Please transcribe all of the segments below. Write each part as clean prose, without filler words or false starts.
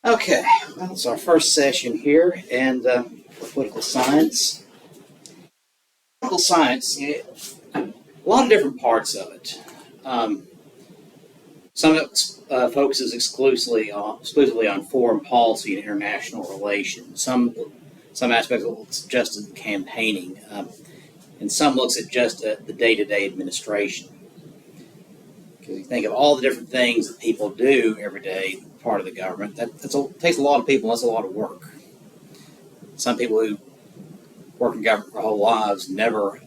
Okay, well, it's our first session here, and political science. Political science, a lot of different parts of it. Um, some of it focuses exclusively on foreign policy and international relations. Some aspects looks just at campaigning, and some looks at just the day-to-day administration. Because you think of all the different things that people do every day, part of the government, takes a lot of people, and that's a lot of work. Some people who work in government their whole lives who never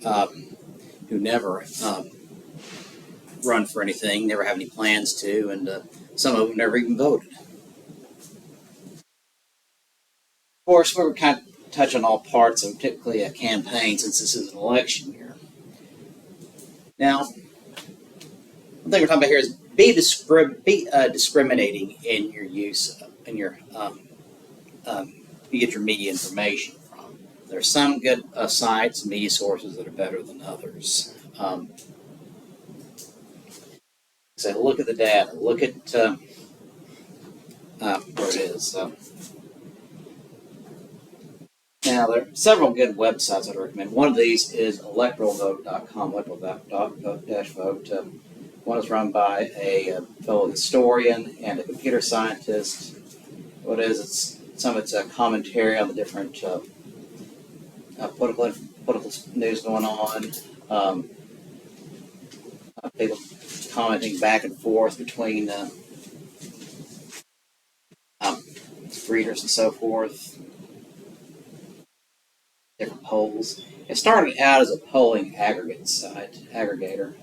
run for anything, never have any plans to, and some of them never even voted. Of course, we're kind of touch on all parts of typically a campaign since this is an election year. Now, one thing we're talking about here is be discriminating in your use in your you get your media information from. There's some good sites, media sources that are better than others. So look at the data. Look at where it is. Now, there are several good websites I'd recommend. One of these is electoralvote.com, electoral-vote. One is run by a fellow historian and a computer scientist. What it is, it's some of its commentary on the different political news going on. People commenting back and forth between readers and so forth. Different polls. It started out as a polling aggregator.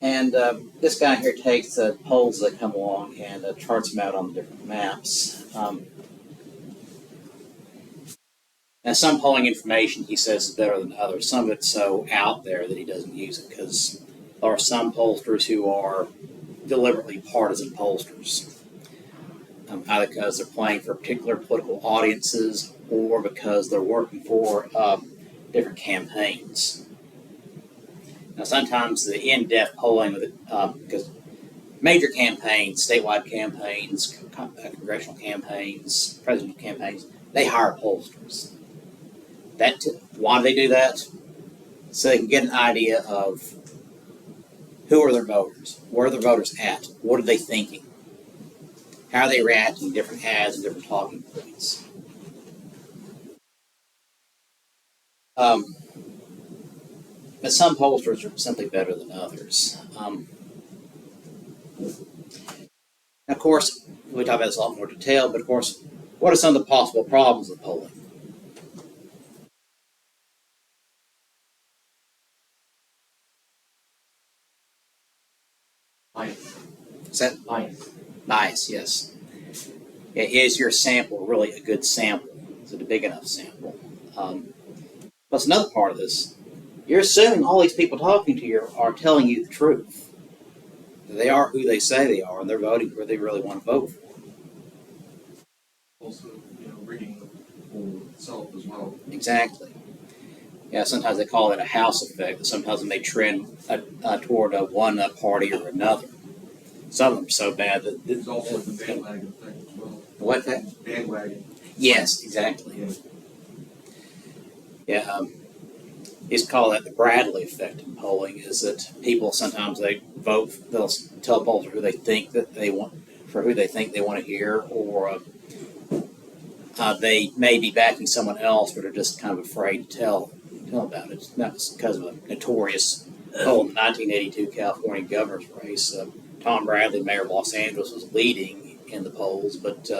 And this guy here takes the polls that come along and charts them out on the different maps. Now, some polling information he says is better than others. Some of it's so out there that he doesn't use it because there are some pollsters who are deliberately partisan pollsters. Either because they're playing for particular political audiences or because they're working for different campaigns. Now, sometimes the in-depth polling because major campaigns, statewide campaigns, congressional campaigns, presidential campaigns, they hire pollsters. Why do they do that? So they can get an idea of who are their voters, where are their voters at, what are they thinking, how are they reacting to different ads and different talking points. But some pollsters are simply better than others. Of course, we talk about this in a lot more detail, but of course, what are some of the possible problems of polling? Is that bias? Yes. Is your sample really a good sample? Is it a big enough sample? Plus, another part of this, you're assuming all these people talking to you are telling you the truth. They are who they say they are, and they're voting where they really want to vote for. Also, reading the poll itself as well. Exactly. Yeah, sometimes they call it a house effect. Sometimes they may trend toward one party or another. Some of them are so bad that There's also the bandwagon effect as well. What that? Bandwagon. Yes, exactly. Yeah. Yeah, it's called that the Bradley effect in polling. Is that people sometimes they vote? They'll tell pollsters who they think that they want for who they think they want to hear, or they may be backing someone else, but are just kind of afraid to tell about it. That was because of a notorious poll in the 1982 California governor's race. Tom Bradley, mayor of Los Angeles, was leading in the polls, but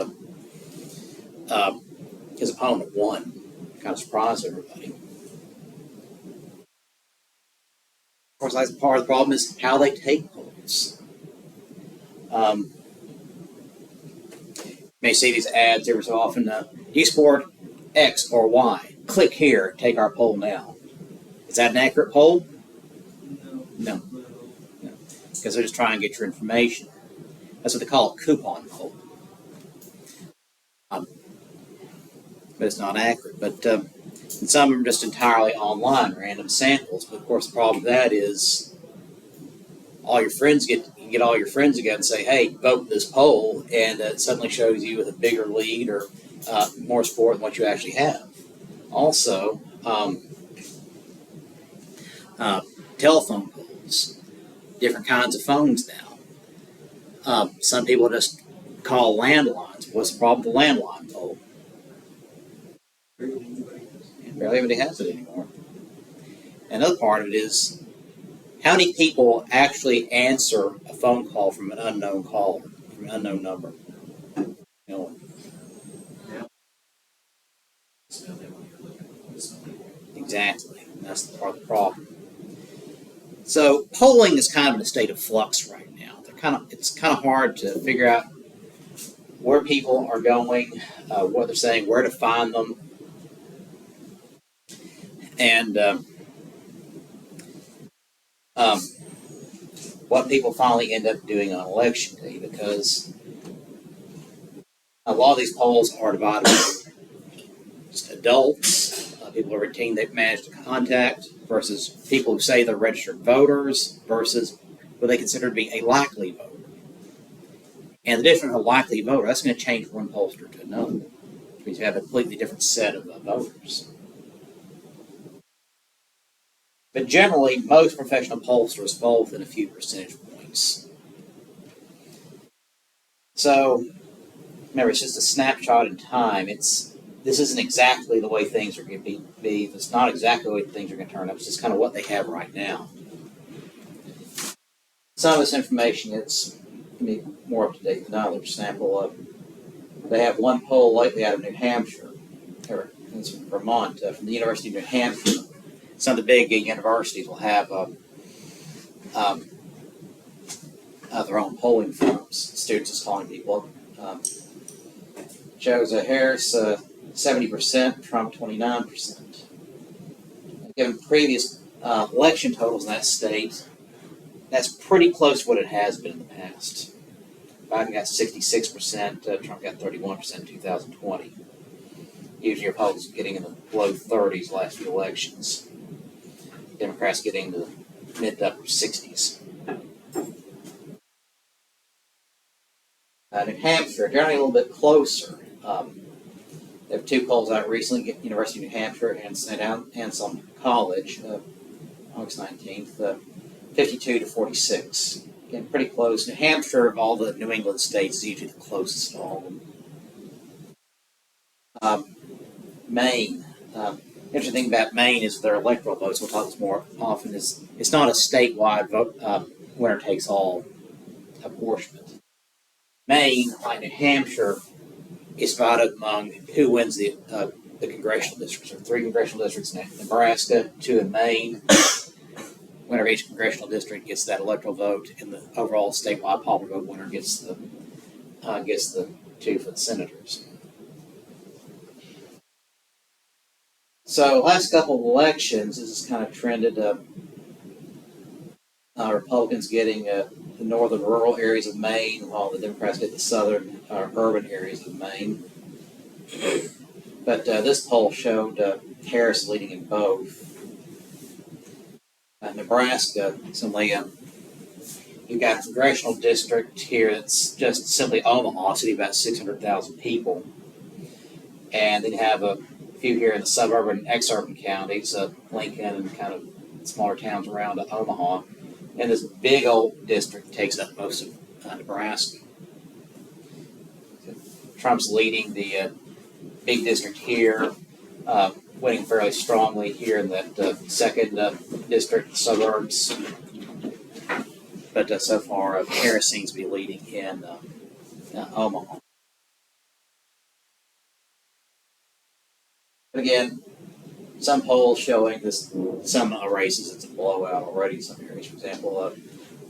his opponent won. Kind of surprised everybody. Of course, that's part of the problem is how they take polls. You may see these ads every so often. Do you support X or Y? Click here, take our poll now. Is that an accurate poll? No. Because they're just trying to get your information. That's what they call a coupon poll. But it's not accurate. But and some of them are just entirely online, random samples. But of course, the problem with that is all your friends you can get all your friends together and say, "Hey, vote this poll," and it suddenly shows you with a bigger lead or more support than what you actually have. Also, uh, telephone polls, different kinds of phones now. Some people just call landlines. What's the problem with the landline poll? Barely anybody has it anymore. Another part of it is how many people actually answer a phone call from an unknown caller, from an unknown number? You know, exactly. That's the part of the problem. So polling is kind of in a state of flux right now. It's kind of hard to figure out where people are going, what they're saying, where to find them, and um, what people finally end up doing on election day. Because a lot of these polls are divided into just adults, people who are 18 they've managed to contact, versus people who say they're registered voters, versus what they consider to be a likely voter. And the difference of a likely voter, that's going to change one pollster to another. Which means you have a completely different set of voters. But generally, most professional pollsters fall within a few percentage points. So, remember, it's just a snapshot in time. This isn't exactly the way things are going to be. It's not exactly the way things are going to turn out. It's just kind of what they have right now. Some of this information is going to be more up to date than others. Sample they have one poll lately out of New Hampshire, or it's from Vermont, from the University of New Hampshire. Some of the big universities will have their own polling firms. Students is calling people up. Shows Harris 70%, Trump 29%. Given previous election totals in that state, that's pretty close to what it has been in the past. Biden got 66%, Trump got 31% in 2020. Usually Republicans getting in the low 30s last few elections. Democrats getting to the mid to upper 60s. New Hampshire, generally a little bit closer. There have two polls out recently, University of New Hampshire and St. Anselm College, August 19th, 52 to 46. Again, pretty close. New Hampshire, of all the New England states, is usually the closest to all of them. Maine. Interesting thing about Maine is their electoral votes. We'll talk this more often. It's not a statewide vote, winner takes all apportionment. Maine, like New Hampshire, is divided among who wins the congressional districts. There are 3 congressional districts in Nebraska, 2 in Maine. Winner of each congressional district gets that electoral vote, and the overall statewide popular vote winner gets the 2 for the senators. So last couple of elections, this has kind of trended. Republicans getting the northern rural areas of Maine, while the Democrats get the southern urban areas of Maine. But this poll showed Harris leading in both. Nebraska, you've got a congressional district here that's just simply Omaha, city of about 600,000 people. And then you have a few here in the suburban and exurban counties, Lincoln and kind of smaller towns around Omaha. And this big old district takes up most of Nebraska. Trump's leading the big district here, winning fairly strongly here in that second district, suburbs. But so far, Harris seems to be leading in Omaha. But again, some polls showing this, some races it's a blowout already. Some areas, for example,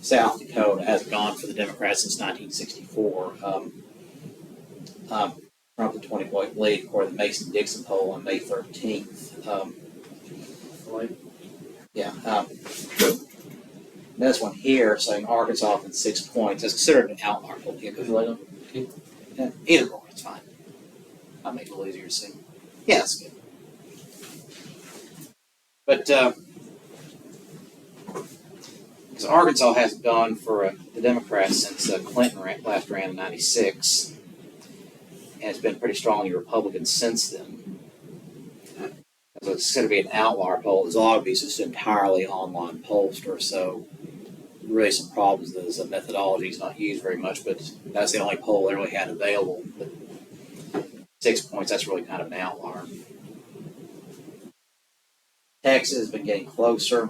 South Dakota hasn't gone for the Democrats since 1964. Trump the 20-point lead, according to the Mason-Dixon poll on May 13th. This one here saying Arkansas within 6 points. That's considered an outlier poll. Yeah, either or, it's fine. I'll make it a little easier to see. Yeah, that's good. But because Arkansas hasn't gone for the Democrats since Clinton last ran in '96, and it's been pretty strongly Republican since then. So it's going to be an outlier poll. Zogby is just entirely online pollster, so really some problems. The methodology is not used very much, but that's the only poll they really had available. But 6 points, that's really kind of an outlier. Texas has been getting closer.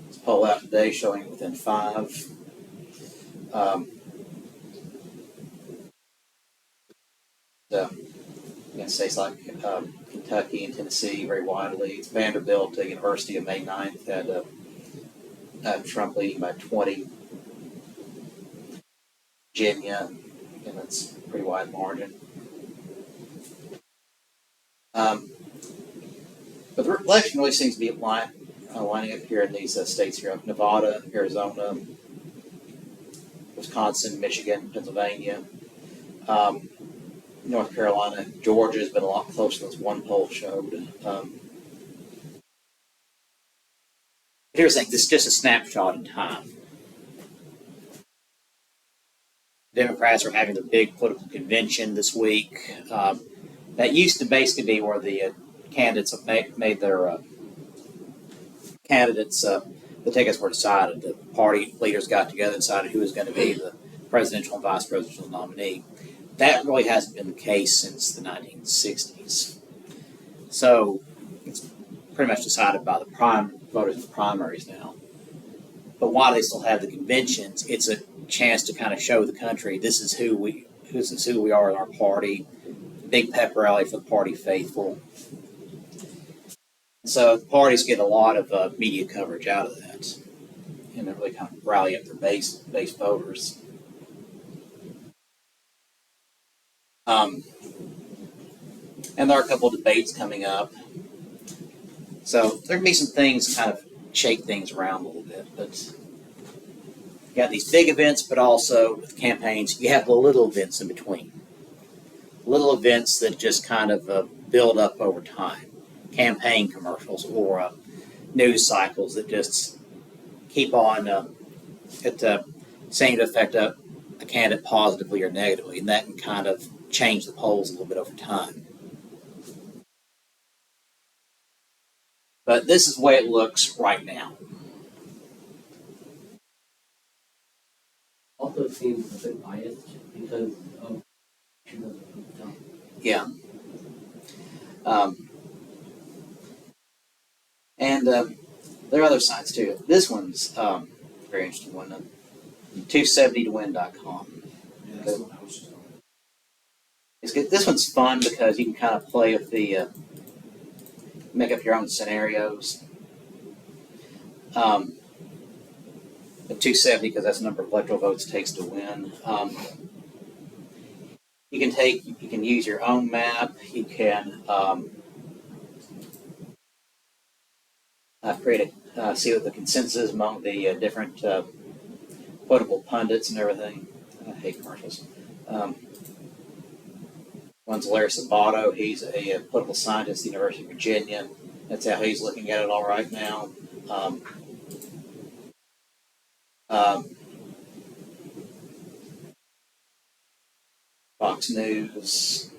This poll out today showing within 5. Against states like Kentucky and Tennessee very widely. It's Vanderbilt, University of May 9th, had Trump leading by 20. Virginia, and that's a pretty wide margin. But the election really seems to be lining up here in these states here: Nevada, Arizona, Wisconsin, Michigan, Pennsylvania, North Carolina. Georgia has been a lot closer than this one poll showed. Here's the thing: this is just a snapshot in time. Democrats are having the big political convention this week. That used to basically be where the candidates made their candidates. The tickets were decided. The party leaders got together and decided who was going to be the presidential and vice presidential nominee. That really hasn't been the case since the 1960s. So it's pretty much decided by the voters in the primaries now. But while they still have the conventions, it's a chance to kind of show the country this is who we are in our party. Big pep rally for the party faithful. So the parties get a lot of media coverage out of that, and they really kind of rally up their base voters. And there are a couple of debates coming up. So there can be some things kind of shake things around a little bit, but you got these big events, but also with campaigns, you have the little events in between. Little events that just kind of build up over time. Campaign commercials or news cycles that just keep on seeming to affect a candidate positively or negatively, and that can kind of change the polls a little bit over time. But this is the way it looks right now. Also seems a bit biased because of Yeah. And there are other sites too. This one's a very interesting one. 270towin.com. Yeah, that's what I was just on. It's good. This one's fun because you can kind of play with the make up your own scenarios. The 270 because that's the number of electoral votes it takes to win. You can use your own map. You can see what the consensus is among the different political pundits and everything. I hate commercials. One's Larry Sabato. He's a political scientist at the University of Virginia. That's how he's looking at it all right now. Fox News.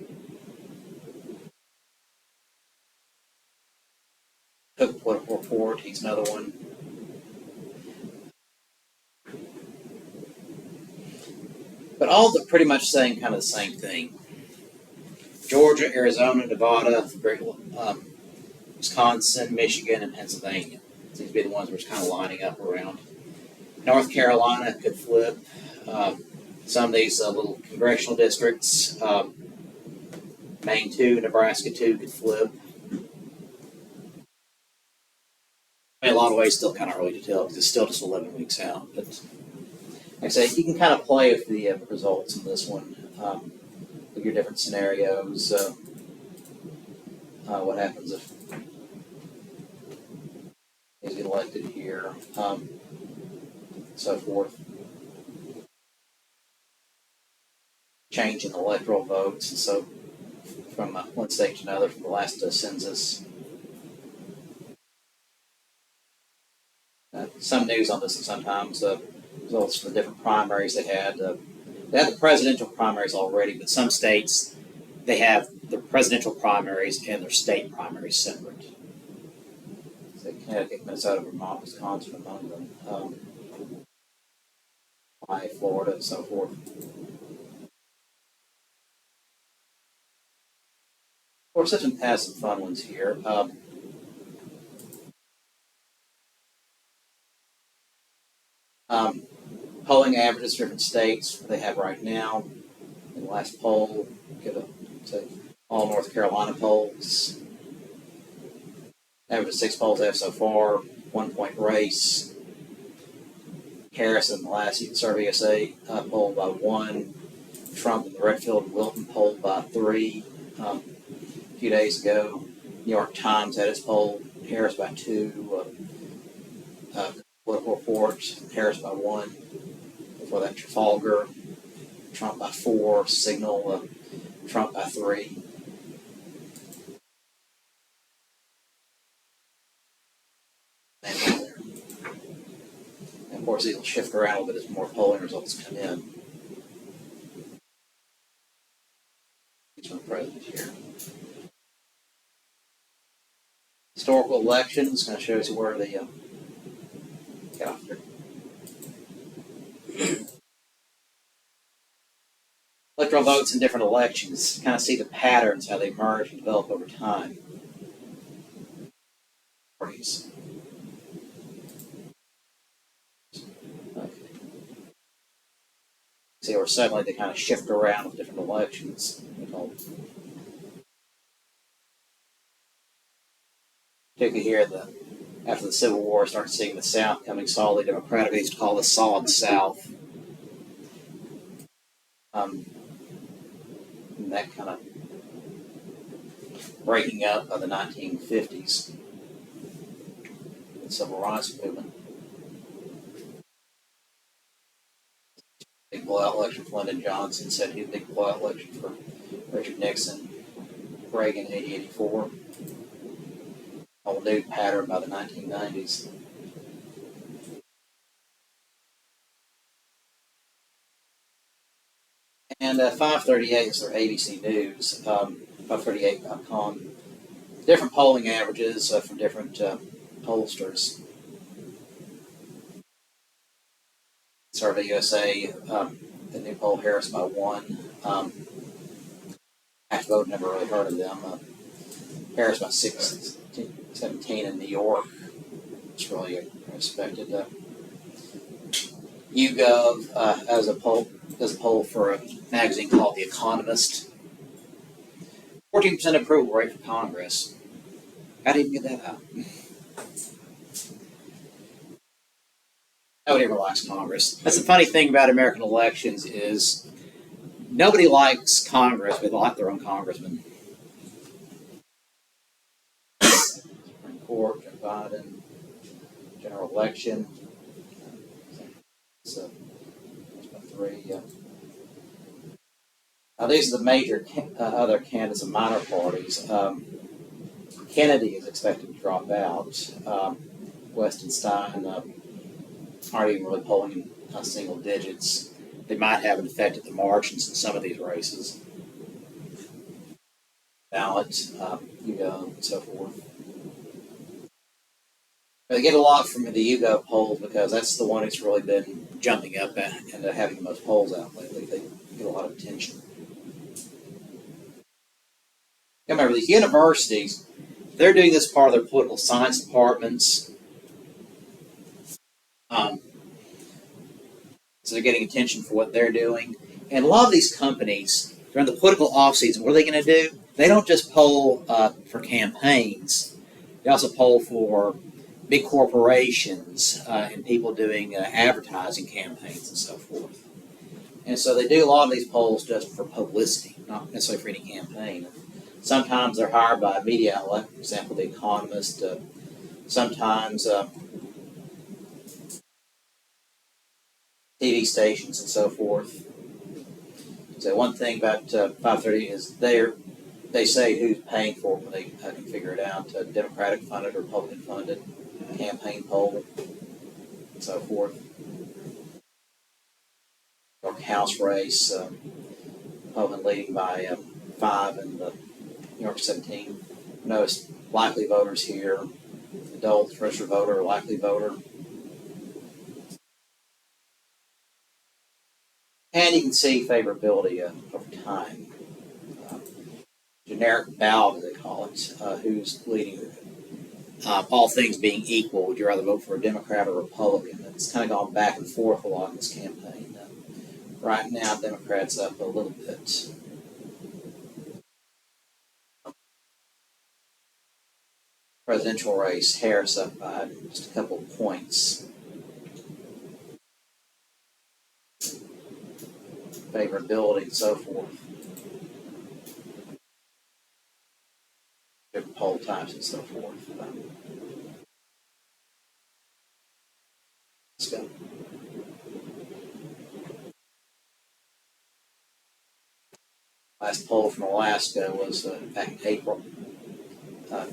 Cook Political Report. He's another one. But all they're pretty much saying kind of the same thing. Georgia, Arizona, Nevada, Wisconsin, Michigan, and Pennsylvania seem to be the ones we're kind of lining up around. North Carolina could flip. Some of these little congressional districts, Maine 2, Nebraska 2 could flip. In a lot of ways, still kind of early to tell because it's still just 11 weeks out. But like I say, you can kind of play with the results in this one with your different scenarios. What happens if he's get elected here, so forth. Change in electoral votes, and so from one state to another from the last census. That some news on this sometimes. Results from the different primaries they had. They had the presidential primaries already, but some states they have the presidential primaries and their state primaries separate. So Connecticut, Minnesota, Vermont, Wisconsin among them. Hawaii, Florida, and so forth. Of course, this one has some fun ones here. Polling averages for different states they have right now. In the last poll, give it to all North Carolina polls. Average of 6 polls they have so far. 1 point race. Harris in the last Survey USA polled by 1. Trump in the Redfield Wilton polled by 3. A few days ago, New York Times had its poll. Harris by 2. Political Report, Harris by 1. Before that, Trafalgar, Trump by 4. Signal, Trump by 3. And of course, these will shift around a little bit as more polling results come in. Each one president here. Historical elections kind of shows you where the get off here. Electoral votes in different elections. Kind of see the patterns, how they emerge and develop over time. Parties. Okay. See where suddenly they kind of shift around with different elections. Particularly here, after the Civil War, start seeing the South coming solidly Democratic. They used to call the Solid South. And that kind of breaking up of the 1950s, the Civil Rights Movement. Big blowout election for Lyndon Johnson, said he had a big blowout election for Richard Nixon, Reagan, 1984. Whole new pattern by the 1990s. And 538 is their ABC News, 538.com. Different polling averages from different pollsters. Survey USA, the new poll, Harris by 1. Active vote, never really heard of them. Harris by 17 in New York. It's really expected. YouGov as a poll for a magazine called The Economist. 14% approval rate for Congress. How did you get that out? Nobody ever likes Congress. That's the funny thing about American elections is nobody likes Congress, but they like their own congressman. Supreme Court, Joe Biden, general election. So, there's about 3. Now, these are the major other candidates of minor parties. Kennedy is expected to drop out. Weston Stein aren't even really polling in single digits. They might have an effect at the margins in some of these races. Ballot, YouGov, and so forth. They get a lot from the YouGov polls because that's the one that's really been jumping up and having the most polls out lately. They get a lot of attention. Remember, these universities, they're doing this part of their political science departments. So they're getting attention for what they're doing. And a lot of these companies, during the political offseason, what are they going to do? They don't just poll for campaigns. They also poll for big corporations and people doing advertising campaigns and so forth. And so they do a lot of these polls just for publicity, not necessarily for any campaign. Sometimes they're hired by a media outlet, for example, The Economist. Sometimes TV stations and so forth. So one thing about 530 is they say who's paying for it when they can figure it out. Democratic funded, Republican funded campaign poll. and so forth. York House race, Republican leading by 5 in the New York 17. Notice likely voters here, adult, registered voter, likely voter. And you can see favorability over time. Generic ballot, as they call it, who's leading. All things being equal, would you rather vote for a Democrat or Republican? It's kind of gone back and forth a lot in this campaign. Right now, Democrats up a little bit. Presidential race, Harris up by just a couple of points. Favorability and so forth. Different poll types and so forth. Let's go. Last poll from Alaska was back in April.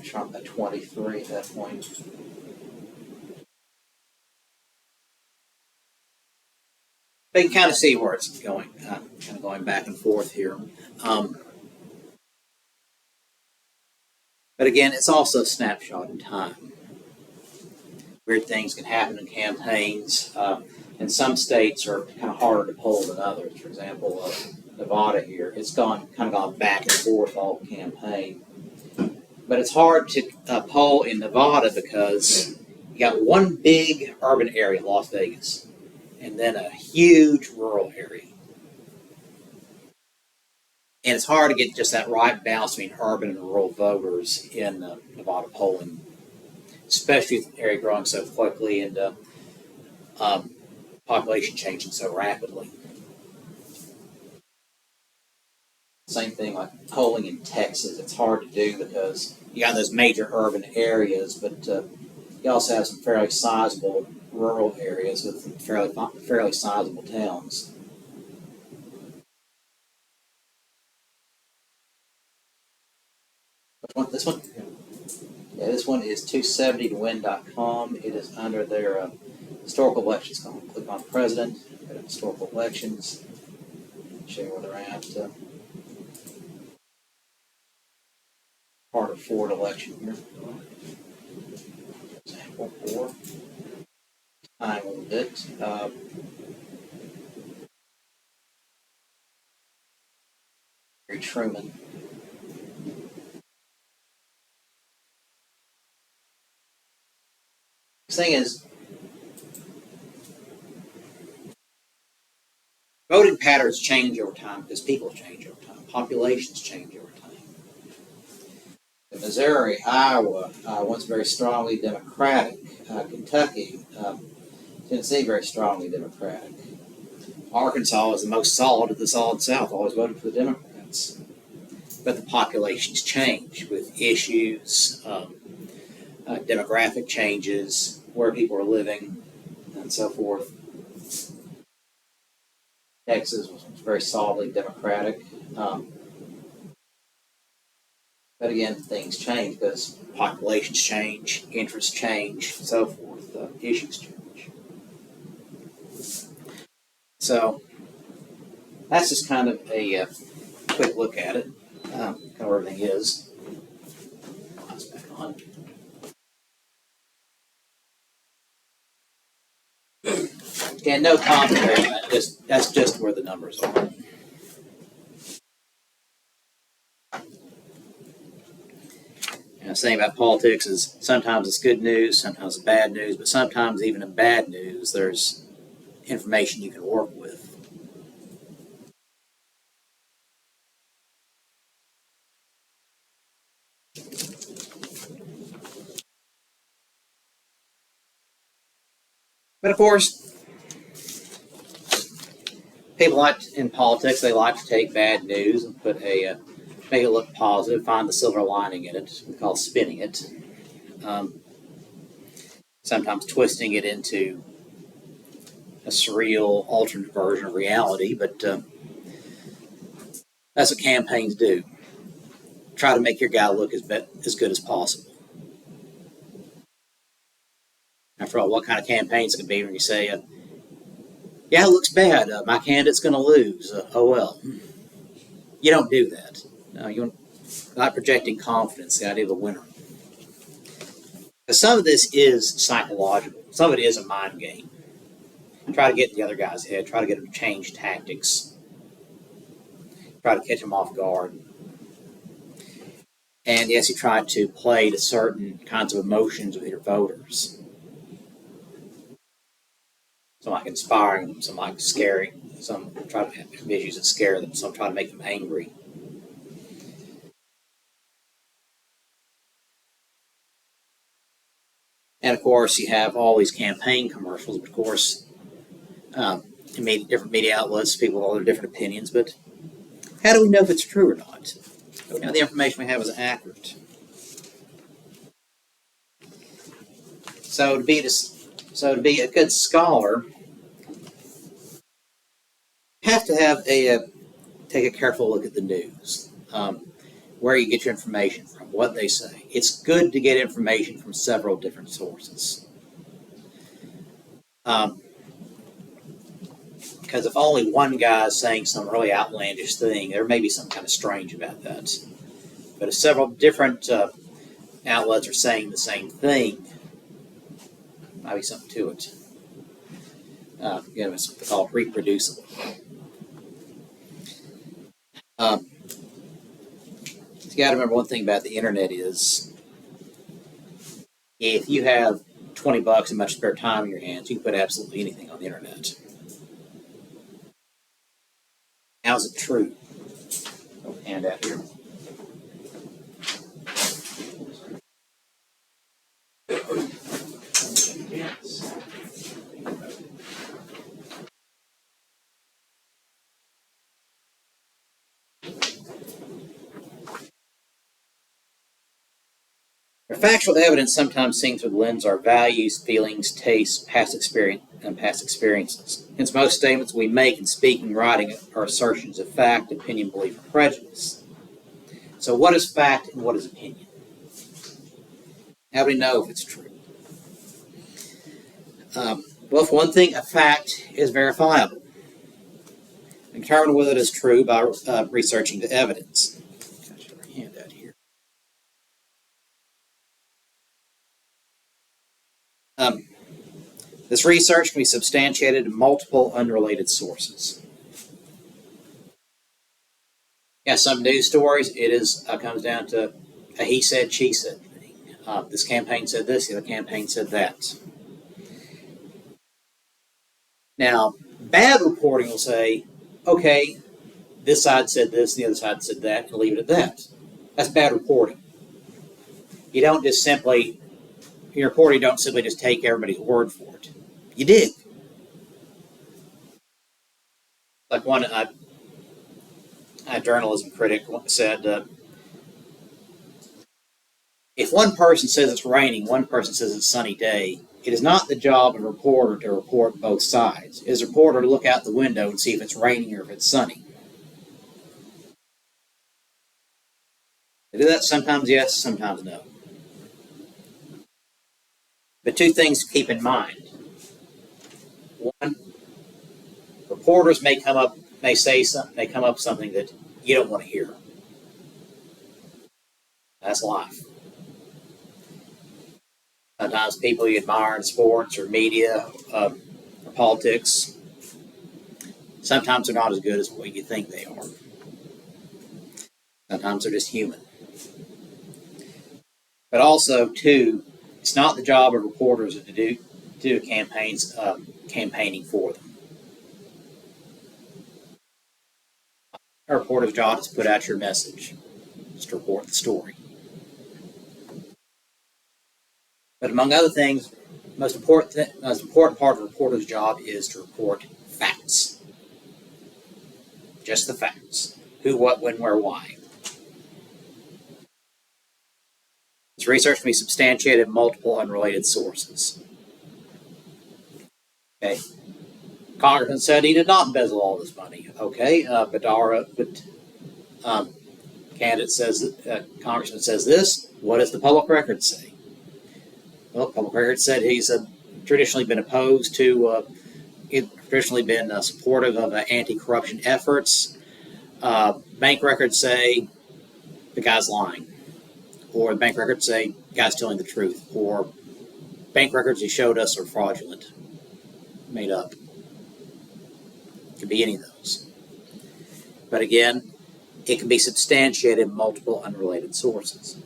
Trump at 23 at that point. They can kind of see where it's going, kind of going back and forth here. But again, it's also a snapshot in time. Weird things can happen in campaigns. And some states are kind of harder to poll than others. For example, Nevada here, it's kind of gone back and forth all campaign. But it's hard to poll in Nevada because you got one big urban area, Las Vegas, and then a huge rural area. And it's hard to get just that right balance between urban and rural voters in Nevada polling, especially with the area growing so quickly and population changing so rapidly. Same thing like polling in Texas. It's hard to do because you got those major urban areas, but you also have some fairly sizable rural areas with fairly sizable towns. Which one? This one? Yeah, this one is 270towin.com. It is under their historical elections. Click on President, go to historical elections, show you where they're at. Part of Ford election here. Example 4. Time a little bit. Harry Truman. The thing is, voting patterns change over time because people change over time. Populations change over time. In Missouri, Iowa, once very strongly Democratic. Kentucky, Tennessee, very strongly Democratic. Arkansas is the most solid of the solid South, always voted for the Democrats. But the populations change with issues, demographic changes, where people are living, and so forth. Texas was very solidly Democratic. But again, things change because populations change, interests change, and so forth. Issues change. So that's just kind of a quick look at it, kind of where everything is. That's back on. And no commentary on that. That's just where the numbers are. The thing about politics is sometimes it's good news, sometimes it's bad news, but sometimes even in bad news, there's information you can work with. But of course, people in politics, they like to take bad news and make it look positive, find the silver lining in it. We call spinning it. Sometimes twisting it into a surreal, alternate version of reality, but that's what campaigns do. Try to make your guy look as good as possible. After all, what kind of campaign is it going to be when you say, yeah, it looks bad, my candidate's going to lose, oh well. You don't do that. No, you're not projecting confidence, the idea of a winner. Because some of this is psychological. Some of it is a mind game. Try to get in the other guy's head. Try to get him to change tactics. Try to catch him off guard. And yes, you try to play to certain kinds of emotions with your voters. Some like inspiring them, some like scaring. Some try to have issues that scare them. Some try to make them angry. And of course, you have all these campaign commercials. Of course, different media outlets, people have all their different opinions. But how do we know if it's true or not? How do we know the information we have is accurate? So to be a good scholar, you have to have take a careful look at the news. Where you get your information from, what they say. It's good to get information from several different sources. Because if only one guy is saying some really outlandish thing, there may be something kind of strange about that. But if several different outlets are saying the same thing, there might be something to it. It's what they call reproducible. You got to remember one thing about the internet is if you have $20 and much spare time in your hands, you can put absolutely anything on the internet. How's it true? I'll hand out here. Factual evidence sometimes seen through the lens are values, feelings, tastes, past experiences. Hence, most statements we make in speaking, writing are assertions of fact, opinion, belief, or prejudice. So, what is fact and what is opinion? How do we know if it's true? Well, for one thing, a fact is verifiable. We determine whether it is true by researching the evidence. This research can be substantiated in multiple unrelated sources. Yeah, some news stories, it comes down to a he said, she said thing. This campaign said this, the other campaign said that. Now, bad reporting will say, okay, this side said this, the other side said that, and leave it at that. That's bad reporting. You don't just simply, in your reporting, you don't simply just take everybody's word for it. You dig. Like one journalism critic said, if one person says it's raining, one person says it's a sunny day, it is not the job of a reporter to report both sides. It is a reporter to look out the window and see if it's raining or if it's sunny. They do that sometimes yes, sometimes no. But two things to keep in mind. One, reporters may come up with something that you don't want to hear. That's life. Sometimes people you admire in sports or media or politics, sometimes they're not as good as what you think they are. Sometimes they're just human. But also, too, it's not the job of reporters to do campaigning for them. A reporter's job is to put out your message, just to report the story. But among other things, the most important part of a reporter's job is to report facts. Just the facts. Who, what, when, where, why. This research can be substantiated in multiple unrelated sources. Okay. Congressman said he did not embezzle all this money. Okay, candidate says, Congressman says this. What does the public record say? Well, public record said he's traditionally been opposed to, traditionally been supportive of anti-corruption efforts. Bank records say the guy's lying, or the bank records say the guy's telling the truth, or bank records he showed us are fraudulent, made up. It could be any of those. But again, it can be substantiated in multiple unrelated sources.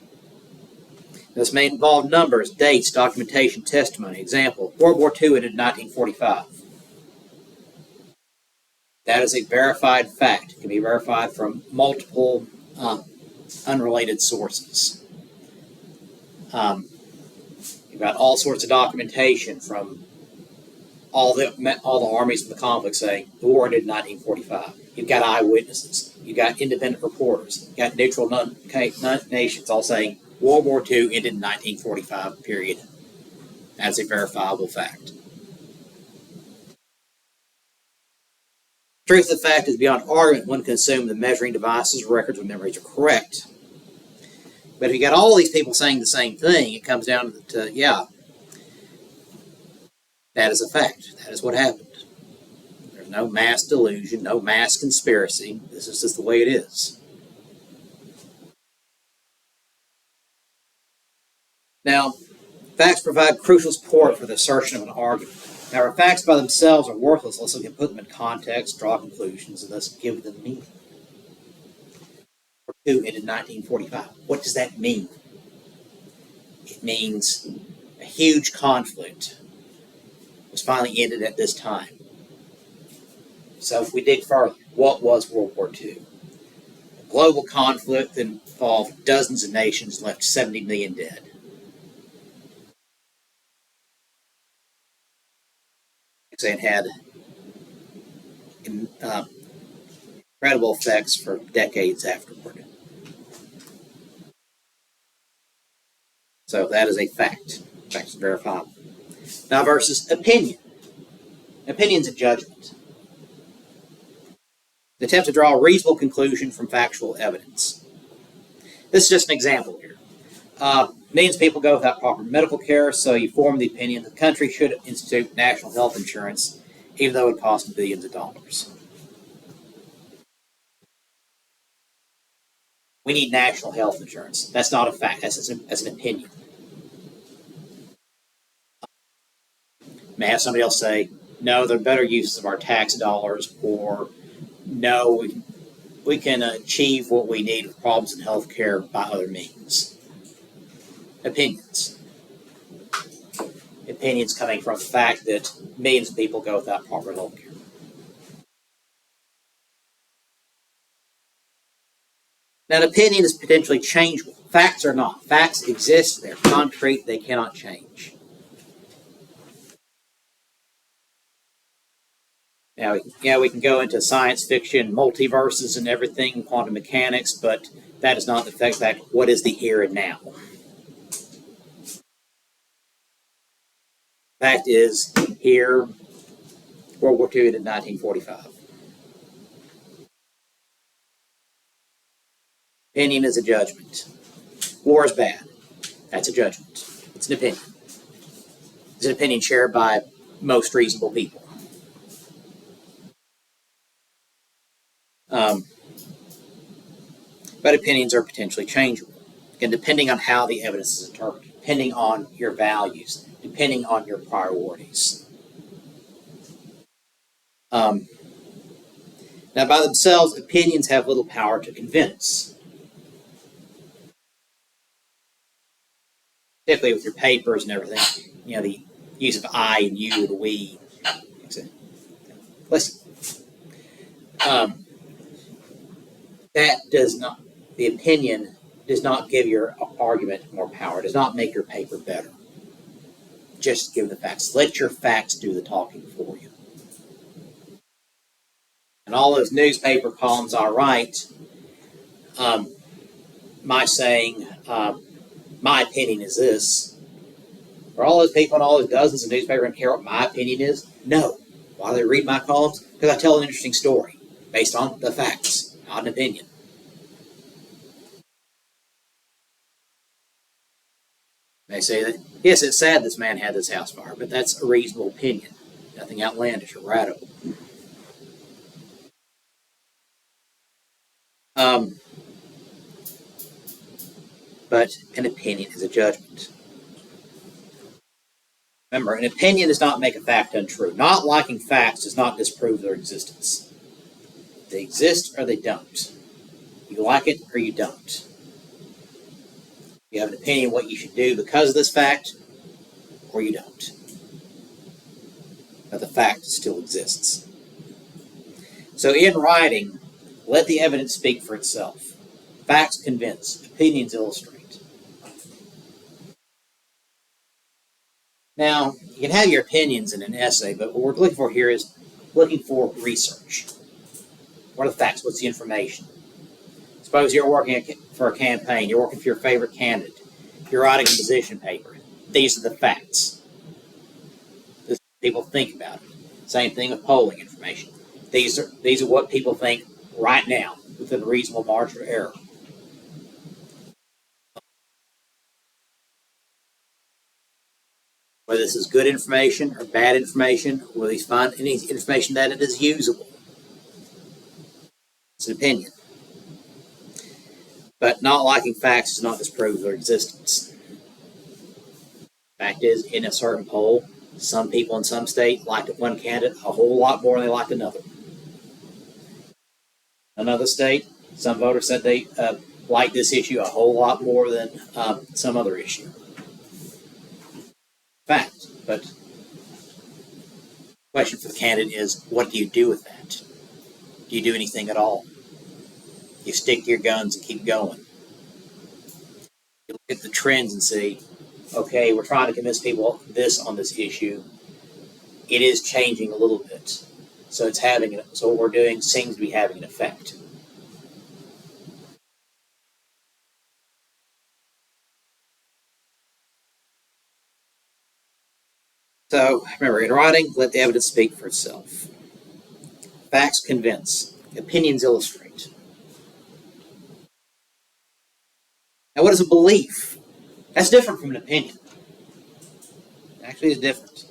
This may involve numbers, dates, documentation, testimony. Example, World War II ended in 1945. That is a verified fact. It can be verified from multiple unrelated sources. You've got all sorts of documentation from all the armies in the conflict saying the war ended in 1945. You've got eyewitnesses. You've got independent reporters. You've got neutral nations all saying World War II ended in 1945, period. That's a verifiable fact. Truth of the fact is beyond argument. One can assume the measuring devices, records, or memories are correct. But if you got all these people saying the same thing, it comes down to, yeah, that is a fact. That is what happened. There's no mass delusion, no mass conspiracy. This is just the way it is. Now, facts provide crucial support for the assertion of an argument. Now, if facts by themselves are worthless unless we can put them in context, draw conclusions, and thus give them meaning. War II ended in 1945. What does that mean? It means a huge conflict was finally ended at this time. So if we dig further, what was World War II? A global conflict that involved dozens of nations, left 70 million dead. It had incredible effects for decades afterward. So that is a fact. Fact is verifiable. Now versus opinion. Opinion's a judgment. The attempt to draw a reasonable conclusion from factual evidence. This is just an example here. Millions of people go without proper medical care, so you form the opinion the country should institute national health insurance, even though it costs billions of dollars. We need national health insurance. That's not a fact. That's an opinion. May have somebody else say, no, there are better uses of our tax dollars, or no, we can achieve what we need with problems in healthcare by other means. Opinions. Opinions coming from the fact that millions of people go without proper health care. Now, an opinion is potentially changeable. Facts are not. Facts exist. They're concrete. They cannot change. Now, we can go into science fiction, multiverses and everything, quantum mechanics, but that is not the fact. What is the here and now? Fact is, here, World War II ended in 1945. Opinion is a judgment. War is bad. That's a judgment. It's an opinion. It's an opinion shared by most reasonable people. But opinions are potentially changeable. And depending on how the evidence is interpreted, depending on your values, depending on your priorities. Now, by themselves, opinions have little power to convince. Particularly with your papers and everything, the use of I and you and we. Listen. The opinion does not give your argument more power, does not make your paper better. Just give the facts. Let your facts do the talking for you. And all those newspaper columns I write, my saying, my opinion is this. Are all those people and all those dozens of newspapers going to care what my opinion is? No. Why do they read my columns? Because I tell an interesting story based on the facts, not an opinion. They say that, yes, it's sad this man had this house fire, but that's a reasonable opinion. Nothing outlandish or radical. But an opinion is a judgment. Remember, an opinion does not make a fact untrue. Not liking facts does not disprove their existence. They exist or they don't. You like it or you don't. You have an opinion what you should do because of this fact, or you don't. But the fact still exists. So in writing, let the evidence speak for itself. Facts convince, opinions illustrate. Now, you can have your opinions in an essay, but what we're looking for here is looking for research. What are the facts? What's the information? Suppose you're working for a campaign. You're working for your favorite candidate. You're writing a position paper. These are the facts. This is what people think about it. Same thing with polling information. These are what people think right now within a reasonable margin of error. Whether this is good information or bad information, whether you find any information that it is usable. It's an opinion. But not liking facts does not disprove their existence. Fact is, in a certain poll, some people in some state liked one candidate a whole lot more than they liked another. Another state, some voters said they liked this issue a whole lot more than some other issue. Fact. But the question for the candidate is, what do you do with that? Do you do anything at all? You stick to your guns and keep going. You look at the trends and see, okay, we're trying to convince people this on this issue. It is changing a little bit. So so what we're doing seems to be having an effect. So remember, in writing, let the evidence speak for itself. Facts convince. Opinions illustrate. Now, what is a belief? That's different from an opinion. Actually, it's different.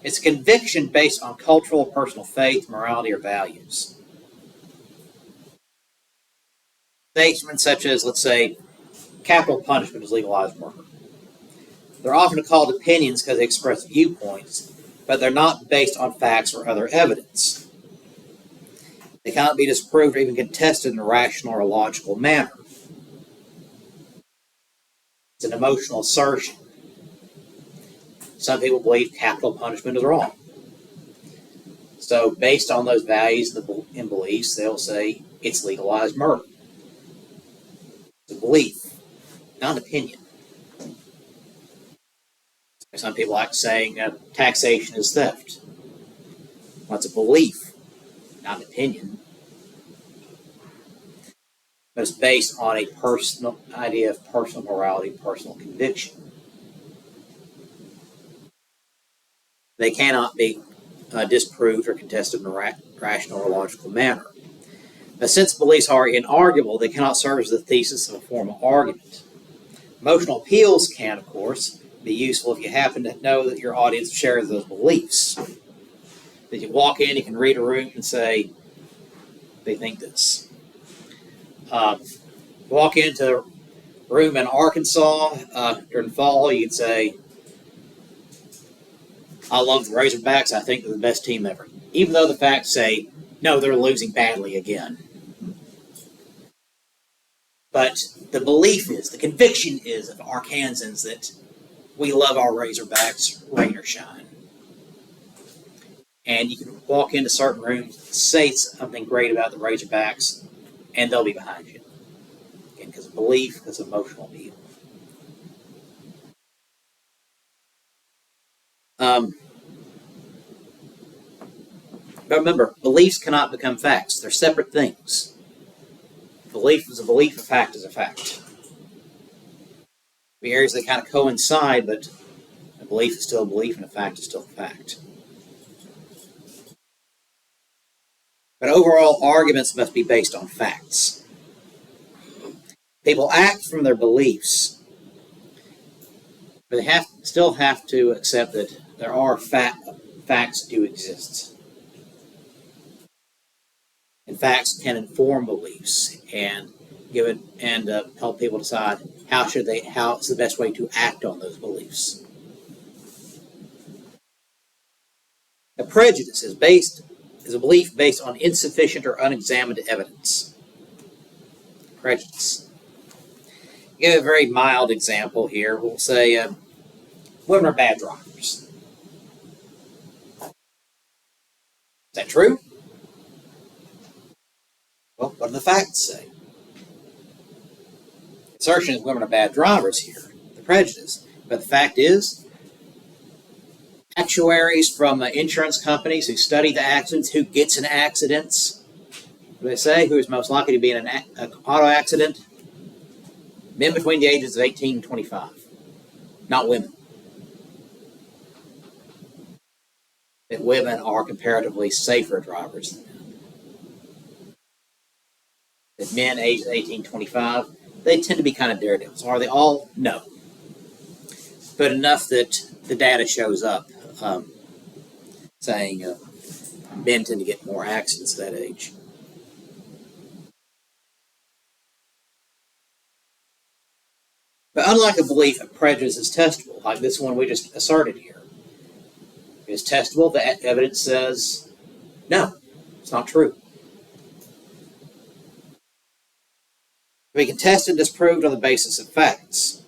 It's a conviction based on cultural or personal faith, morality, or values. Statements such as, let's say, capital punishment is legalized murder. They're often called opinions because they express viewpoints, but they're not based on facts or other evidence. They cannot be disproved or even contested in a rational or logical manner. It's an emotional assertion. Some people believe capital punishment is wrong. So based on those values and beliefs, they'll say it's legalized murder. It's a belief, not an opinion. Some people like saying taxation is theft. Well, it's a belief, not an opinion. But it's based on a personal idea of personal morality, personal conviction. They cannot be disproved or contested in a rational or logical manner. But since beliefs are inarguable, they cannot serve as the thesis of a formal argument. Emotional appeals can, of course, be useful if you happen to know that your audience shares those beliefs. That you walk in, you can read a room and say, they think this. Walk into a room in Arkansas during fall, you can say, I love the Razorbacks, I think they're the best team ever. Even though the facts say, no, they're losing badly again. But the belief is, the conviction is of Arkansans that we love our Razorbacks, rain or shine. And you can walk into certain rooms, say something great about the Razorbacks, and they'll be behind you. Again, because of belief, because of emotional appeal. But remember, beliefs cannot become facts. They're separate things. Belief is a belief, a fact is a fact. The areas that kind of coincide, but a belief is still a belief and a fact is still a fact. But overall, arguments must be based on facts. People act from their beliefs. But they still have to accept that there are facts do exist. And facts can inform beliefs and give it and help people decide how is the best way to act on those beliefs. A prejudice is a belief based on insufficient or unexamined evidence. Prejudice. Give a very mild example here. We'll say women are bad drivers. Is that true? Well, what do the facts say? The assertion is women are bad drivers here, the prejudice. But the fact is, actuaries from insurance companies who study the accidents, who gets in accidents, what do they say? Who is most likely to be in an auto accident? Men between the ages of 18 and 25, not women. That women are comparatively safer drivers than men. That men aged 18 to 25, they tend to be kind of daredevils. Are they all? No. But enough that the data shows up saying men tend to get more accidents at that age. But unlike a belief, a prejudice is testable, like this one we just asserted here. It is testable. The evidence says, no, it's not true. We can test and disprove on the basis of facts.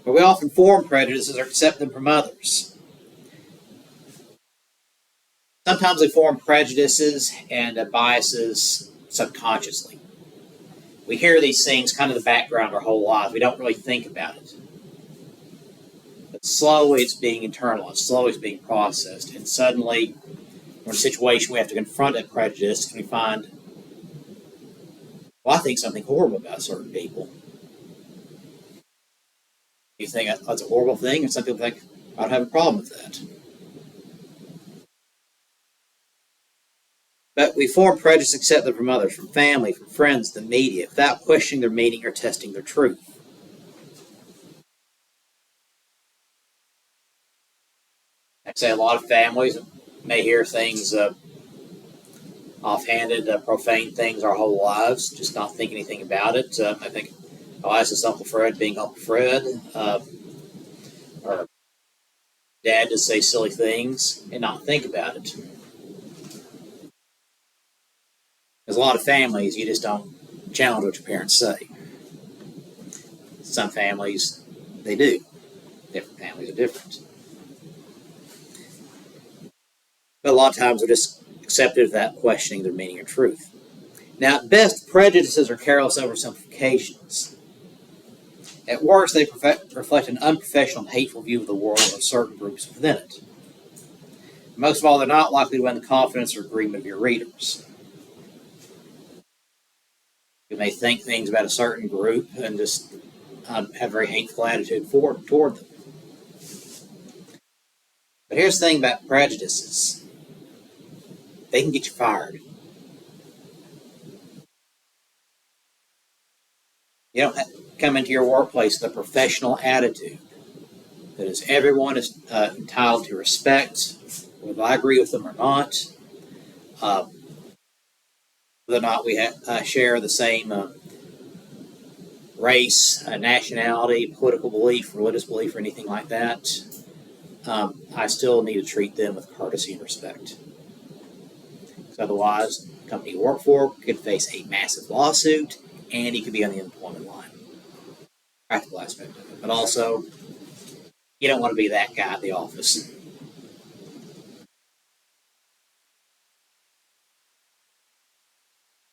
But we often form prejudices or accept them from others. Sometimes we form prejudices and biases subconsciously. We hear these things kind of in the background our whole lives. We don't really think about it. But slowly it's being internalized, slowly it's being processed, and suddenly we're in a situation we have to confront that prejudice, and we find, well, I think something horrible about certain people. You think that's a horrible thing, and some people think, I don't have a problem with that. But we form prejudice accepted from others, from family, from friends, the media, without questioning their meaning or testing their truth. I'd say a lot of families may hear things offhanded, profane things our whole lives, just not think anything about it. I think, oh, that's just Uncle Fred being Uncle Fred. Or Dad just say silly things and not think about it. There's a lot of families, you just don't challenge what your parents say. Some families, they do. Different families are different. But a lot of times we're just accepted without questioning their meaning or truth. Now, at best, prejudices are careless oversimplifications. At worst, they reflect an unprofessional and hateful view of the world of certain groups within it. Most of all, they're not likely to win the confidence or agreement of your readers. You may think things about a certain group and just have a very hateful attitude toward them. But here's the thing about prejudices. They can get you fired. You don't come into your workplace with a professional attitude that is everyone is entitled to respect, whether I agree with them or not, whether or not we share the same race, nationality, political belief, religious belief, or anything like that. I still need to treat them with courtesy and respect. Because otherwise, the company you work for could face a massive lawsuit, and you could be on the unemployment line. Practical aspect of it. But also, you don't want to be that guy at the office.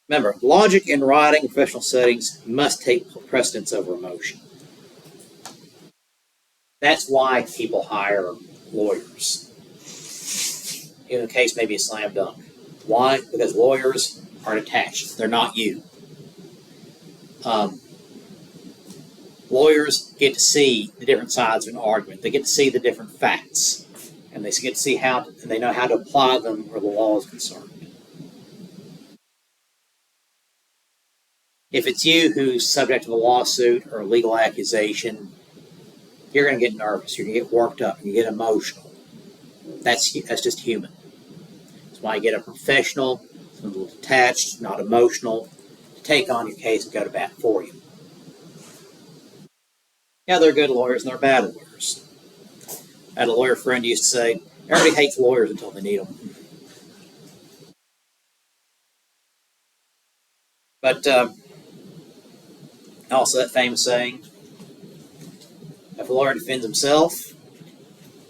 Remember, logic in writing and professional settings must take precedence over emotion. That's why people hire lawyers. Even the case may be a slam dunk. Why? Because lawyers are attached. They're not you. Lawyers get to see the different sides of an argument. They get to see the different facts. And they get to see and they know how to apply them where the law is concerned. If it's you who's subject to a lawsuit or a legal accusation, You're going to get nervous. You're going to get worked up. You get emotional. That's just human. That's why you get a professional, a little detached, not emotional, to take on your case and go to bat for you. Yeah, they're good lawyers and they're bad lawyers. I had a lawyer friend who used to say, everybody hates lawyers until they need them. But also that famous saying, if a lawyer defends himself,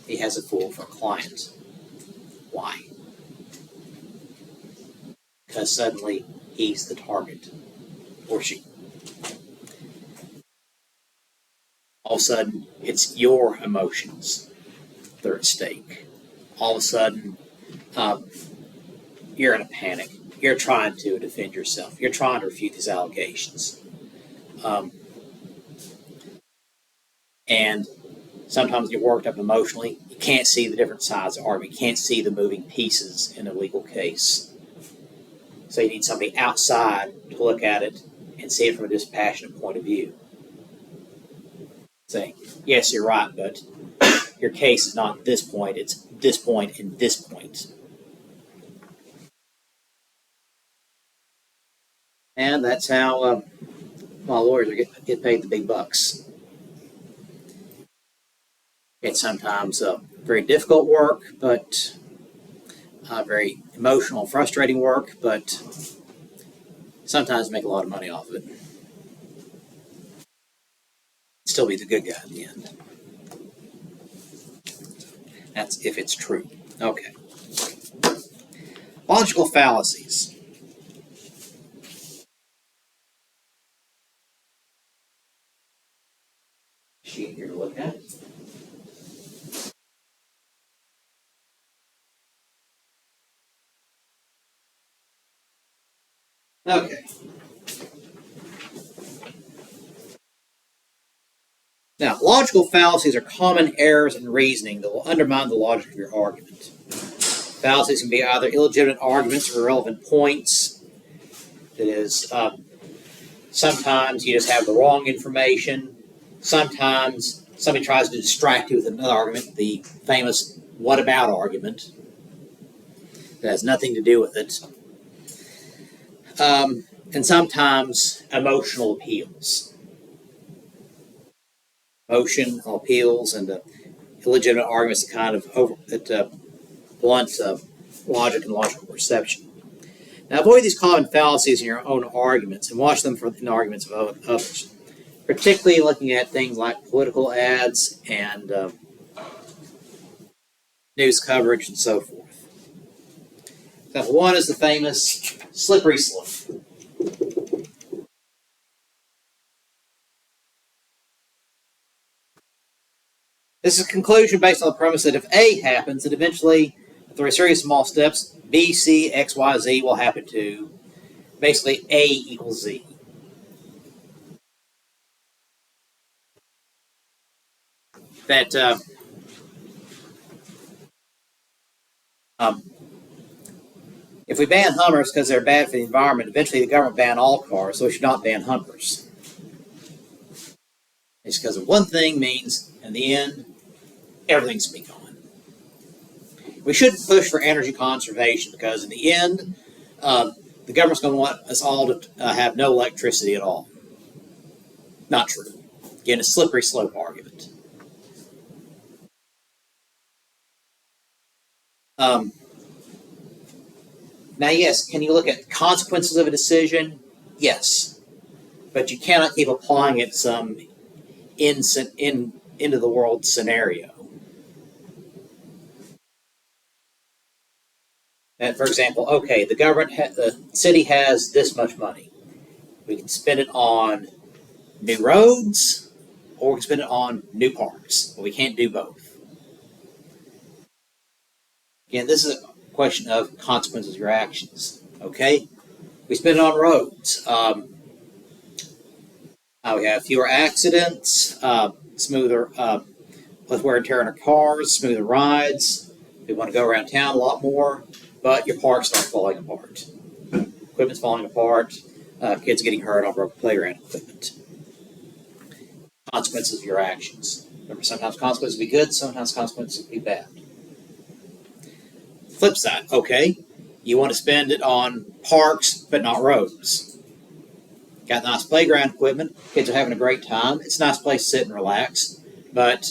he has a fool for a client. Why? Because suddenly he's the target, or she. All of a sudden, it's your emotions that are at stake. All of a sudden, you're in a panic. You're trying to defend yourself. You're trying to refute these allegations. And sometimes you're worked up emotionally. You can't see the different sides of the argument. You can't see the moving pieces in a legal case. So you need somebody outside to look at it and see it from a dispassionate point of view. Saying, yes, you're right, but your case is not this point. It's this point and this point. And that's how lawyers get paid the big bucks. It's sometimes very difficult work, but very emotional, frustrating work, but sometimes make a lot of money off of it. Still be the good guy in the end. That's if it's true. Okay. Logical fallacies. Sheet here to look at. Okay. Now, logical fallacies are common errors in reasoning that will undermine the logic of your argument. Fallacies can be either illegitimate arguments or irrelevant points. That is, sometimes you just have the wrong information. Sometimes somebody tries to distract you with another argument, the famous what about argument. That has nothing to do with it. And sometimes emotional appeals. Emotional appeals and illegitimate arguments that kind of blunt logic and logical perception. Now, avoid these common fallacies in your own arguments and watch them in the arguments of others, particularly looking at things like political ads and news coverage and so forth. Example one is the famous slippery slope. This is a conclusion based on the premise that if A happens, then eventually, through a series of small steps, B, C, X, Y, Z will happen too. Basically, A equals Z. That if we ban Hummers because they're bad for the environment, eventually the government will ban all cars, so we should not ban Hummers. It's because of one thing means, in the end, everything's going to be gone. We shouldn't push for energy conservation because in the end, the government's going to want us all to have no electricity at all. Not true. Again, a slippery slope argument. Now, yes, can you look at consequences of a decision? Yes. But you cannot keep applying it some into the world scenario. And for example, okay, the city has this much money. We can spend it on new roads, or we can spend it on new parks. But we can't do both. Again, this is a question of consequences of your actions. Okay, we spend it on roads. We have fewer accidents, smoother, less wear and tear on our cars, smoother rides. We want to go around town a lot more, but your parks start falling apart. Equipment's falling apart. Kids getting hurt on broken playground equipment. Consequences of your actions. Remember, sometimes consequences will be good, sometimes consequences will be bad. Flip side, okay, you want to spend it on parks, but not roads. Got nice playground equipment, kids are having a great time, it's a nice place to sit and relax, but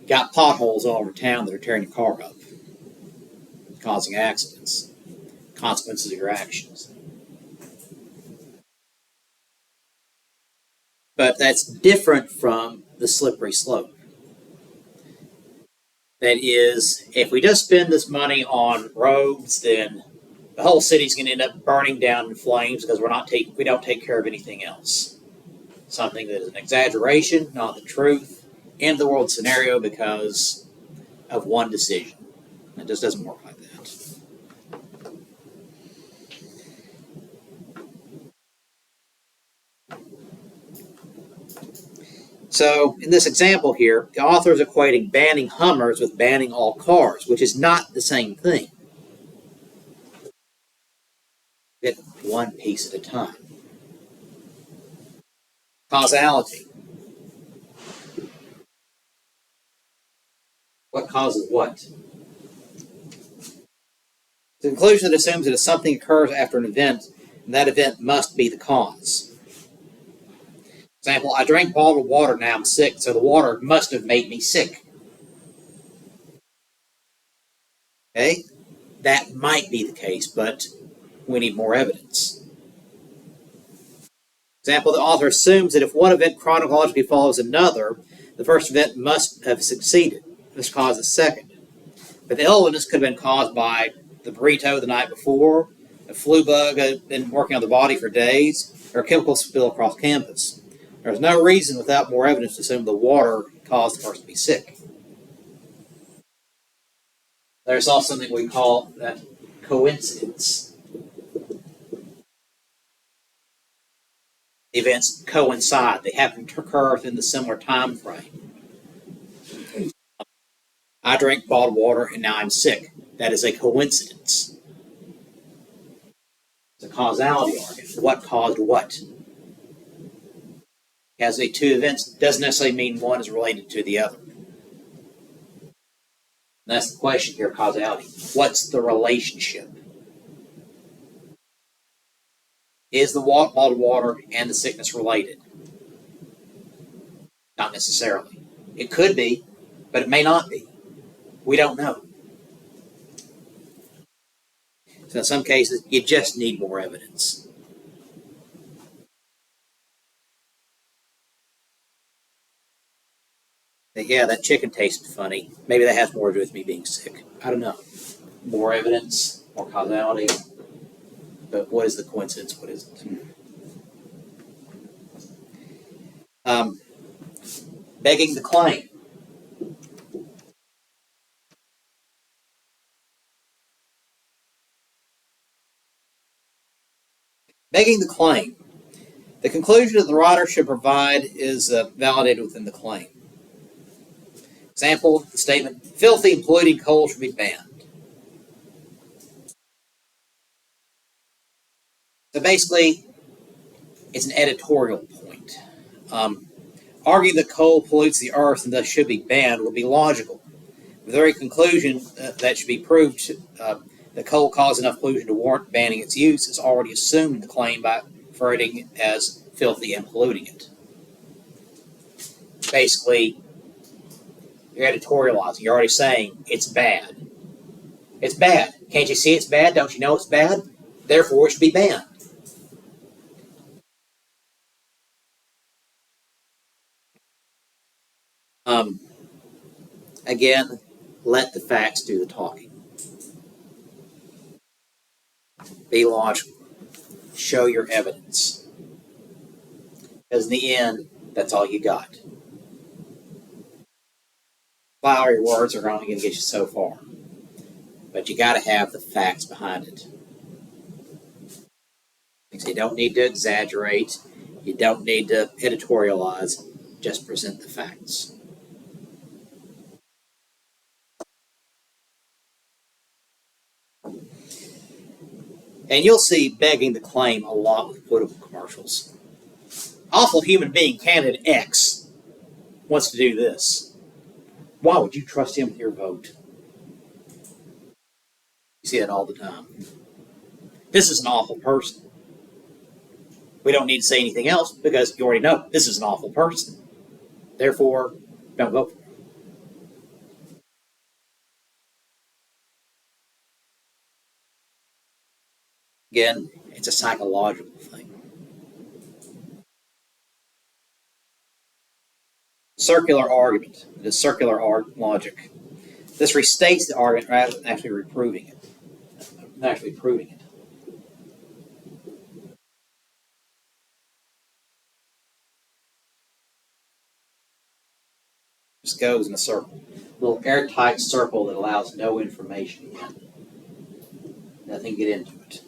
got potholes all over town that are tearing your car up, causing accidents. Consequences of your actions. But that's different from the slippery slope. That is, if we just spend this money on roads, then the whole city's going to end up burning down in flames because we don't take care of anything else. Something that is an exaggeration, not the truth, end of the world scenario because of one decision. It just doesn't work like that. So, in this example here, the author is equating banning Hummers with banning all cars, which is not the same thing. Get one piece at a time. Causality. What causes what? The conclusion that assumes that if something occurs after an event, that event must be the cause. Example, I drank bottled water, now I'm sick, so the water must have made me sick. Okay? That might be the case, but we need more evidence. Example, the author assumes that if one event chronologically follows another, the first event must have succeeded. This caused the second. But the illness could have been caused by the burrito the night before, a flu bug had been working on the body for days, or a chemical spill across campus. There's no reason without more evidence to assume the water caused the person to be sick. There's also something we call that coincidence. Events coincide. They happen to occur within the similar time frame. I drank bottled water and now I'm sick. That is a coincidence. It's a causality argument. What caused what? As a two events doesn't necessarily mean one is related to the other. And that's the question here, causality. What's the relationship? Is the bottled water and the sickness related? Not necessarily. It could be, but it may not be. We don't know. So in some cases, you just need more evidence. Yeah, that chicken tasted funny. Maybe that has more to do with me being sick. I don't know. More evidence, more causality. But what is the coincidence? What isn't? Begging the claim. Begging the claim. The conclusion that the writer should provide is validated within the claim. Example, the statement, filthy and polluting coal should be banned. So basically, it's an editorial point. Arguing that coal pollutes the earth and thus should be banned would be logical. The very conclusion that should be proved that coal caused enough pollution to warrant banning its use is already assumed in the claim by referring it as filthy and polluting it. Basically, you're editorializing. You're already saying it's bad. It's bad. Can't you see it's bad? Don't you know it's bad? Therefore, it should be banned. Again, let the facts do the talking. Be logical. Show your evidence. Because in the end, that's all you got. Flowery words are only going to get you so far. But you got to have the facts behind it. You don't need to exaggerate. You don't need to editorialize. Just present the facts. And you'll see begging the claim a lot with political commercials. Awful human being candidate X wants to do this. Why would you trust him with your vote? You see that all the time. This is an awful person. We don't need to say anything else because you already know this is an awful person. Therefore, don't vote for him. Again, it's a psychological thing. Circular argument. It is circular logic. This restates the argument rather than actually reproving it. Actually proving it. Just goes in a circle. A little airtight circle that allows no information in. Nothing get into it.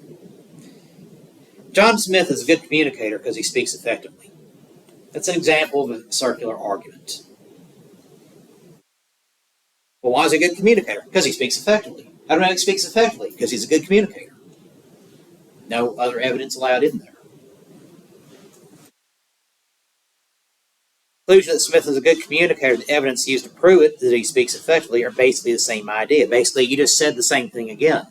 John Smith is a good communicator because he speaks effectively. That's an example of a circular argument. Well, why is he a good communicator? Because he speaks effectively. How do I know he speaks effectively? Because he's a good communicator. No other evidence allowed in there. The conclusion that Smith is a good communicator, the evidence used to prove it that he speaks effectively are basically the same idea. Basically, you just said the same thing again.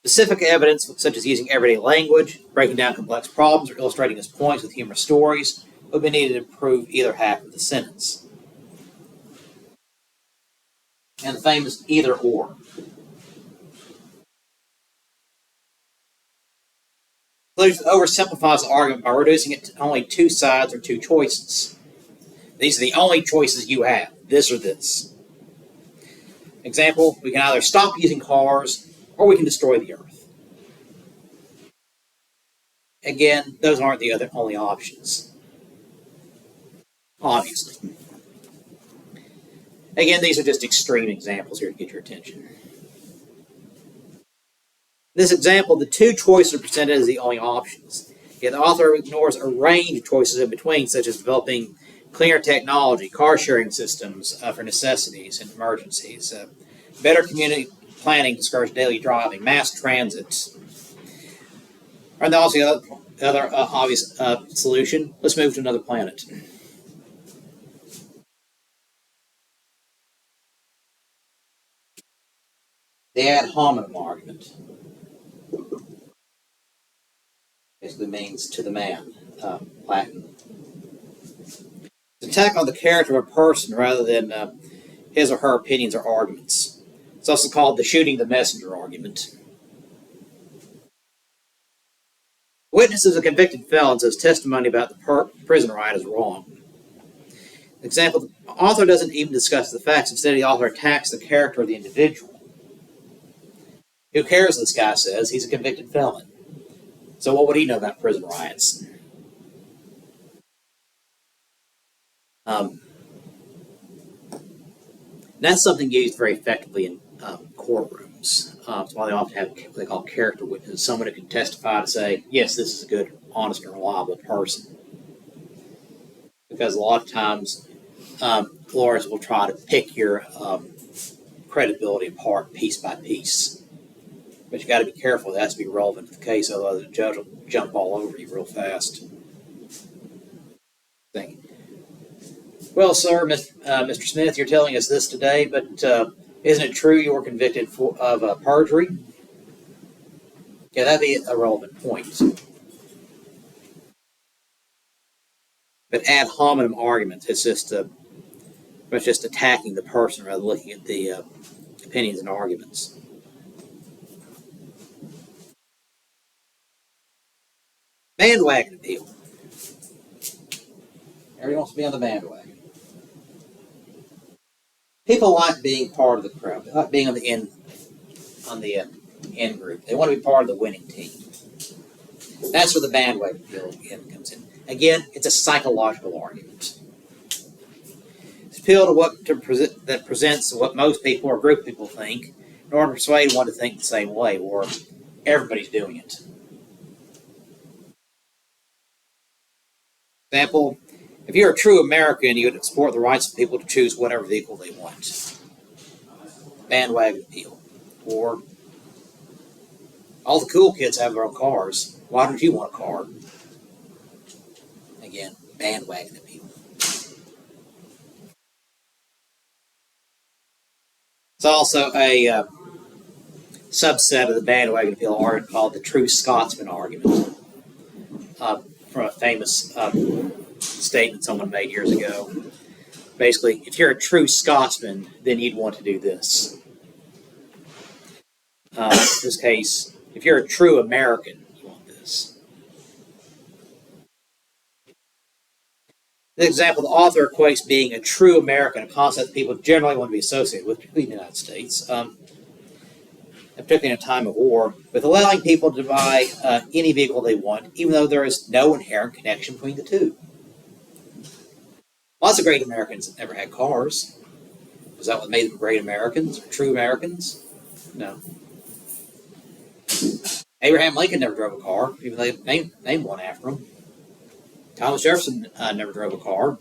Specific evidence, such as using everyday language, breaking down complex problems, or illustrating his points with humorous stories, would be needed to prove either half of the sentence. And the famous either or. Conclusion oversimplifies the argument by reducing it to only two sides or two choices. These are the only choices you have, this or this. Example, we can either stop using cars or we can destroy the earth. Again, those aren't the only options. Obviously. Again, these are just extreme examples here to get your attention. In this example, the two choices are presented as the only options. Yet the author ignores a range of choices in between, such as developing cleaner technology, car sharing systems for necessities and emergencies, better community planning to discourage daily driving, mass transit. And also the other obvious solution, let's move to another planet. The ad hominem argument basically means to the man, Latin. It's an attack on the character of a person rather than his or her opinions or arguments. It's also called the shooting the messenger argument. Witnesses of convicted felons whose testimony about the prison riot is wrong. Example, the author doesn't even discuss the facts. Instead, the author attacks the character of the individual. Who cares, this guy says? He's a convicted felon. So what would he know about prison riots? That's something used very effectively in courtrooms. That's why they often have what they call character witnesses, someone who can testify to say, yes, this is a good, honest, and reliable person. Because a lot of times, lawyers will try to pick your credibility apart piece by piece. But you got to be careful. It has to be relevant to the case, otherwise the judge will jump all over you real fast. Thank you. Well, sir, Mr. Smith, you're telling us this today, but isn't it true you were convicted of perjury? Yeah, that'd be a relevant point. But ad hominem arguments, it's just attacking the person rather than looking at the opinions and arguments. Bandwagon appeal. Everybody wants to be on the bandwagon. People like being part of the crowd. They like being on the end group. They want to be part of the winning team. That's where the bandwagon appeal comes in. Again, it's a psychological argument. It's appeal that presents what most people or a group of people think in order to persuade one to think the same way, or everybody's doing it. Example, if you're a true American, you would support the rights of people to choose whatever vehicle they want. Bandwagon appeal. Or, all the cool kids have their own cars. Why don't you want a car? Again, bandwagon appeal. It's also a subset of the bandwagon appeal argument called the True Scotsman argument, from a famous statement someone made years ago. Basically, if you're a true Scotsman, then you'd want to do this. In this case, if you're a true American, you want this. An example, the author equates being a true American, a concept people generally want to be associated with, particularly in the United States, particularly in a time of war, with allowing people to buy any vehicle they want, even though there is no inherent connection between the two. Lots of great Americans never had cars. Is that what made them great Americans or true Americans? No. Abraham Lincoln never drove a car, even though they named one after him. Thomas Jefferson never drove a car.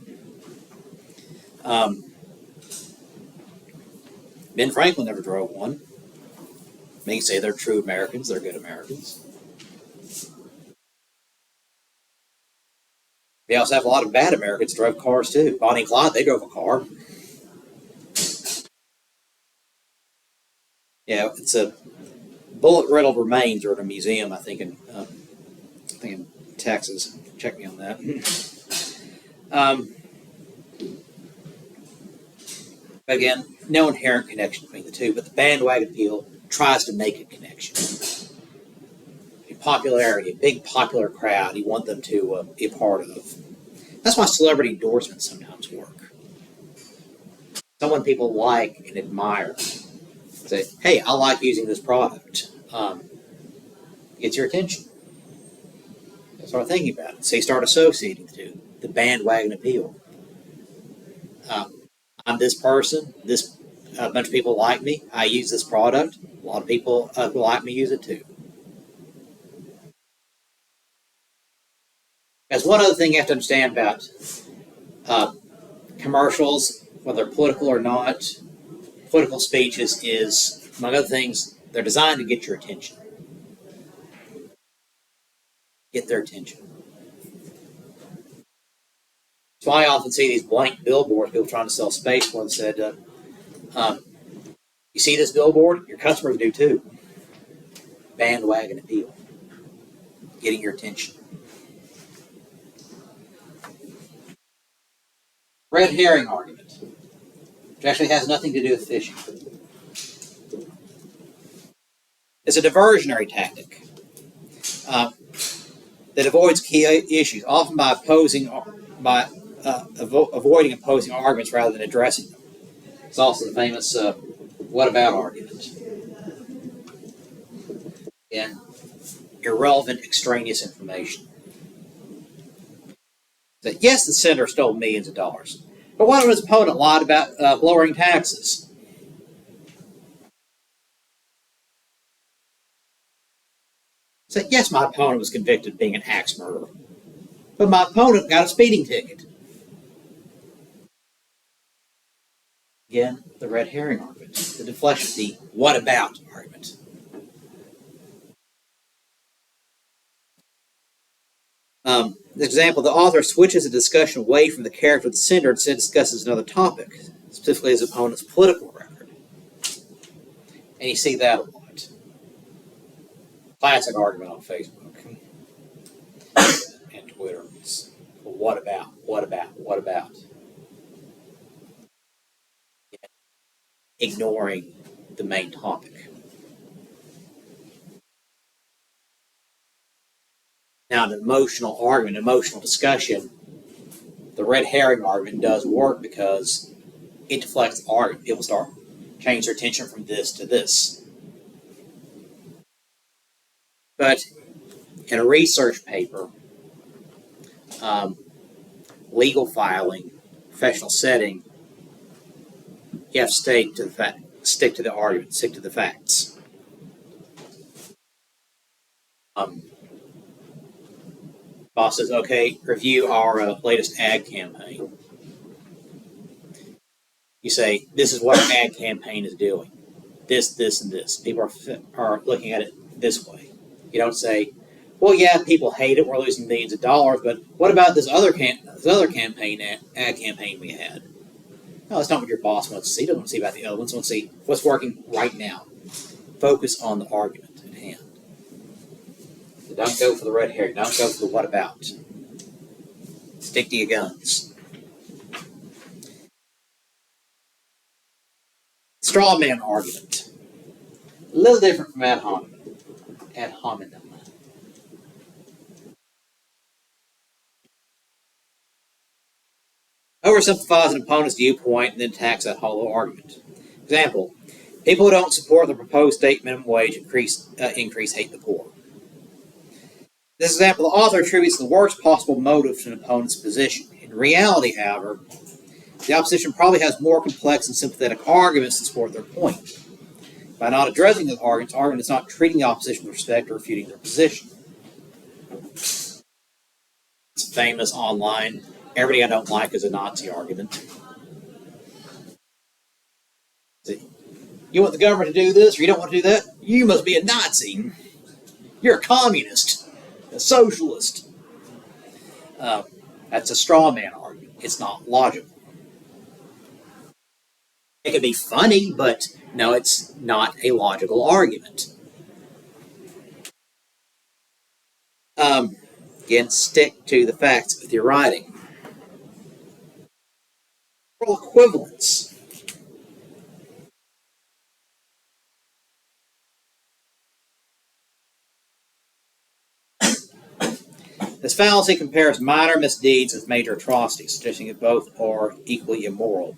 Ben Franklin never drove one. They can say they're true Americans, they're good Americans. We also have a lot of bad Americans who drove cars too. Bonnie and Clyde, they drove a car. Yeah, it's a bullet-riddled remains are in a museum, I think in Texas. Check me on that. Again, no inherent connection between the two, but the bandwagon appeal tries to make a connection. A popularity, a big popular crowd, you want them to be a part of. That's why celebrity endorsements sometimes work. Someone people like and admire. Say, hey, I like using this product. Gets your attention. Start thinking about it. So you start associating the two. The bandwagon appeal. I'm this person. A bunch of people like me. I use this product. A lot of people who like me use it too. There's one other thing you have to understand about commercials, whether political or not. Political speeches is, among other things, they're designed to get your attention. Get their attention. So I often see these blank billboards, people trying to sell space. One said, you see this billboard? Your customers do too. Bandwagon appeal. Getting your attention. Red herring argument, which actually has nothing to do with fishing. It's a diversionary tactic that avoids key issues, often by avoiding opposing arguments rather than addressing them. It's also the famous "what about" argument. Again, irrelevant, extraneous information. That yes, the senator stole millions of dollars, but what if his opponent lied about lowering taxes? So yes, my opponent was convicted of being an axe murderer, but my opponent got a speeding ticket. Again, the red herring argument, the deflection, the "what about" argument. The example, the author switches the discussion away from the character of the senator and instead discusses another topic, specifically his opponent's political record. And you see that a lot. Classic argument on Facebook and Twitter. It's, well, what about? What about? What about? Ignoring the main topic. Now, an emotional argument, emotional discussion, the red herring argument does work because it deflects the argument. People start change their attention from this to this. But in a research paper, legal filing, professional setting, you have to stick to the argument, stick to the facts. Boss says, okay, review our latest ad campaign. You say, this is what our ad campaign is doing. This, and this. People are looking at it this way. You don't say, well, yeah, people hate it. We're losing millions of dollars, but what about this other campaign, ad campaign we had? No, that's not what your boss wants to see. He doesn't want to see about the other ones. He wants to see what's working right now. Focus on the argument at hand. So don't go for the red herring. Don't go for the what about. Stick to your guns. Straw man argument. A little different from ad hominem. Ad hominem. Oversimplifies an opponent's viewpoint and then attacks that hollow argument. Example, people who don't support the proposed state minimum wage increase hate the poor. This example, the author attributes the worst possible motive to an opponent's position. In reality, however, the opposition probably has more complex and sympathetic arguments to support their point. By not addressing those arguments, argument is not treating the opposition with respect or refuting their position. It's famous online. Everybody I don't like is a Nazi argument. See, you want the government to do this or you don't want to do that? You must be a Nazi. You're a communist, a socialist. That's a straw man argument. It's not logical. It could be funny, but no, it's not a logical argument. Again, stick to the facts with your writing. Moral equivalence. This fallacy compares minor misdeeds with major atrocities, suggesting that both are equally immoral.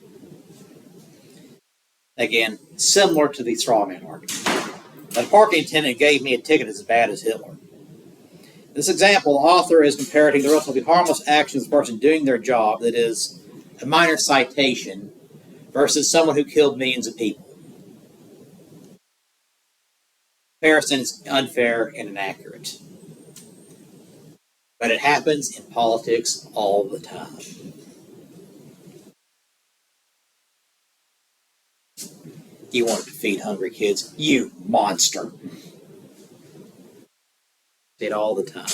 Again, similar to the straw man argument. The parking attendant gave me a ticket as bad as Hitler. In this example, the author is comparing the relatively harmless actions of the person doing their job, that is, a minor citation, versus someone who killed millions of people. Comparison is unfair and inaccurate. But it happens in politics all the time. You want to feed hungry kids? You monster. It all the time.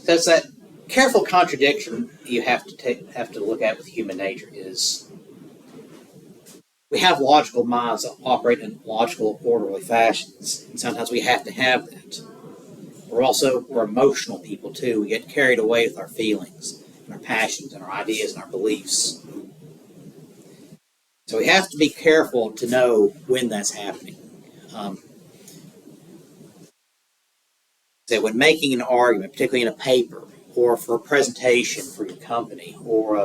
So it's that careful contradiction you have to look at with human nature is we have logical minds that operate in logical, orderly fashions, and sometimes we have to have that. We're emotional people too. We get carried away with our feelings, and our passions, and our ideas, and our beliefs. So we have to be careful to know when that's happening. So when making an argument, particularly in a paper, or for a presentation for your company, or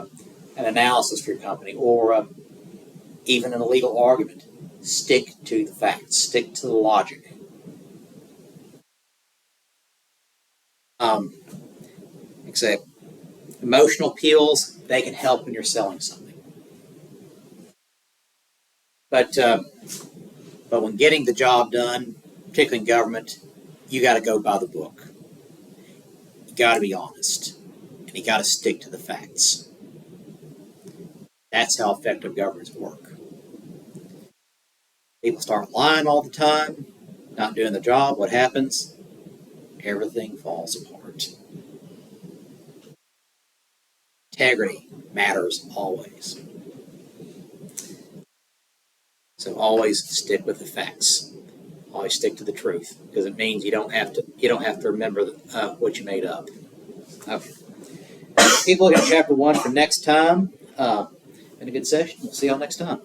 an analysis for your company, or even in a legal argument, stick to the facts, stick to the logic. Except emotional appeals, they can help when you're selling something. But when getting the job done, particularly in government, you got to go by the book. You got to be honest, and you got to stick to the facts. That's how effective governments work. People start lying all the time, not doing the job. What happens? Everything falls apart. Integrity matters always. So always stick with the facts. Always stick to the truth, because it means you don't have to remember what you made up. Okay. Keep looking at chapter 1 for next time. Been a good session. We'll see y'all next time.